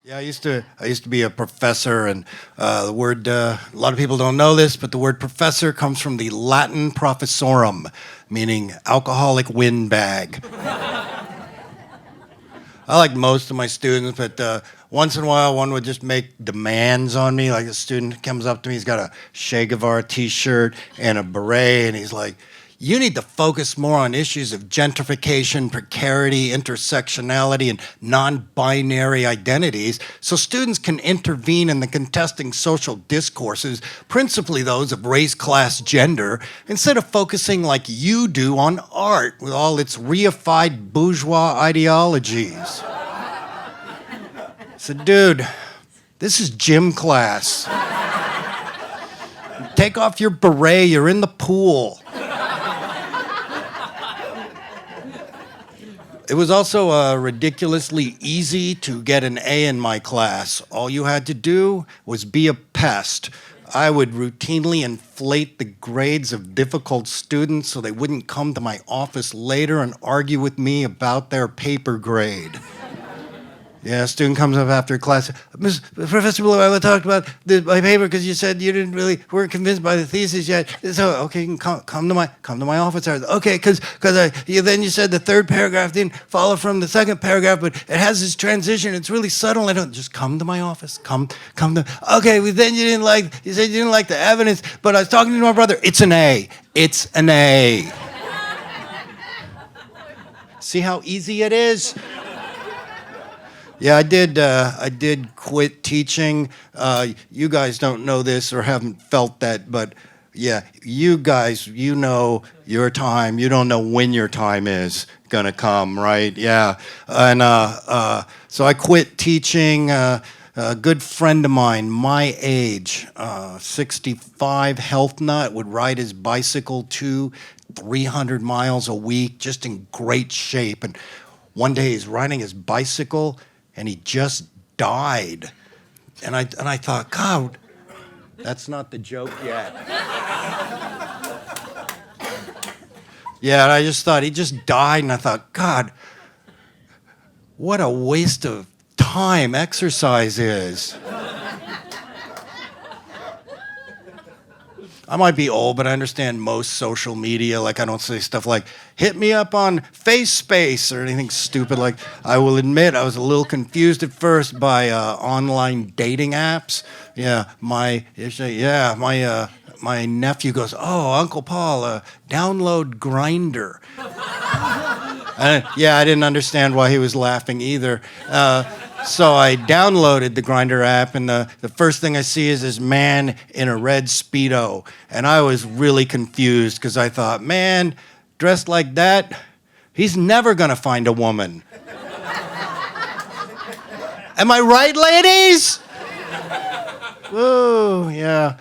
Yeah, I used to be a professor, and the word a lot of people don't know this, but the word professor comes from the Latin professorum, meaning alcoholic windbag. I like most of my students, but once in a while, one would just make demands on me. Like a student comes up to me, he's got a Che Guevara T-shirt and a beret, and he's like, "You need to focus more on issues of gentrification, precarity, intersectionality, and non-binary identities so students can intervene in the contesting social discourses, principally those of race, class, gender, instead of focusing like you do on art with all its reified bourgeois ideologies." I said, "Dude, this is gym class. Take off your beret, you're in the pool." It was also ridiculously easy to get an A in my class. All you had to do was be a pest. I would routinely inflate the grades of difficult students so they wouldn't come to my office later and argue with me about their paper grade. Yeah, a student comes up after class. Professor Blomeyer, I want to talk about my paper because you said you weren't convinced by the thesis yet. So, okay, you can come to my office. Okay, because then you said the third paragraph didn't follow from the second paragraph, but it has this transition. It's really subtle. I don't just come to my office. Come to. Okay, well, then you said you didn't like the evidence, but I was talking to my brother. It's an A. It's an A. See how easy it is? Yeah, I did quit teaching. You guys don't know this or haven't felt that, but yeah, you guys, you know your time. You don't know when your time is gonna come, right? Yeah, and so I quit teaching. A good friend of mine, my age, 65, health nut, would ride his bicycle 300 miles a week, just in great shape. And one day he's riding his bicycle, and he just died. And I thought, God, that's not the joke yet. Yeah, and I just thought, he just died, and I thought, God, what a waste of time exercise is. I might be old, but I understand most social media. Like, I don't say stuff like, hit me up on FaceSpace or anything stupid. Like, I will admit I was a little confused at first by online dating apps. Yeah, my nephew goes, "Oh, Uncle Paul, download Grindr." Yeah, I didn't understand why he was laughing either. So I downloaded the Grindr app, and the first thing I see is this man in a red Speedo. And I was really confused because I thought, man, dressed like that, he's never going to find a woman. Am I right, ladies? Whoa, yeah.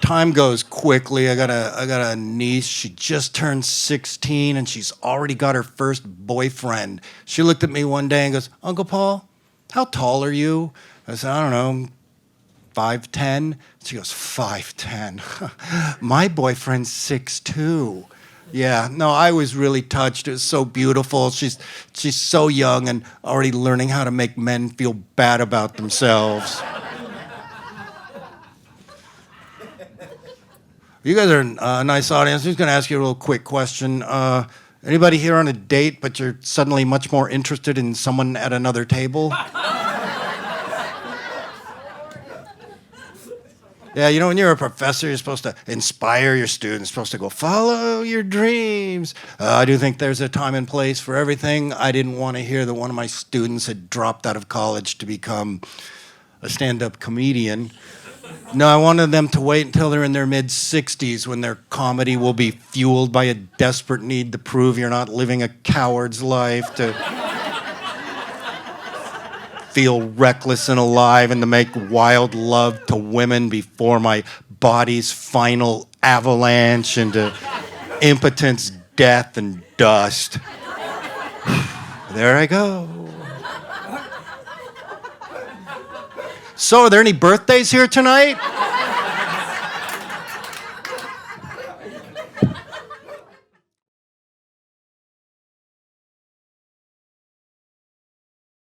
Time goes quickly. I got a niece. She just turned 16, and she's already got her first boyfriend. She looked at me one day and goes, "Uncle Paul, how tall are you?" I said, "I don't know, 5'10". She goes, "5'10". My boyfriend's 6'2". Yeah, no, I was really touched. It was so beautiful. She's so young and already learning how to make men feel bad about themselves. You guys are a nice audience. I'm just going to ask you a little quick question. Anybody here on a date, but you're suddenly much more interested in someone at another table? Yeah, you know, when you're a professor, you're supposed to inspire your students, supposed to go, follow your dreams. I do think there's a time and place for everything. I didn't want to hear that one of my students had dropped out of college to become a stand-up comedian. No, I wanted them to wait until they're in their mid-60s when their comedy will be fueled by a desperate need to prove you're not living a coward's life, to feel reckless and alive, and to make wild love to women before my body's final avalanche into impotence, death, and dust. There I go. So, are there any birthdays here tonight?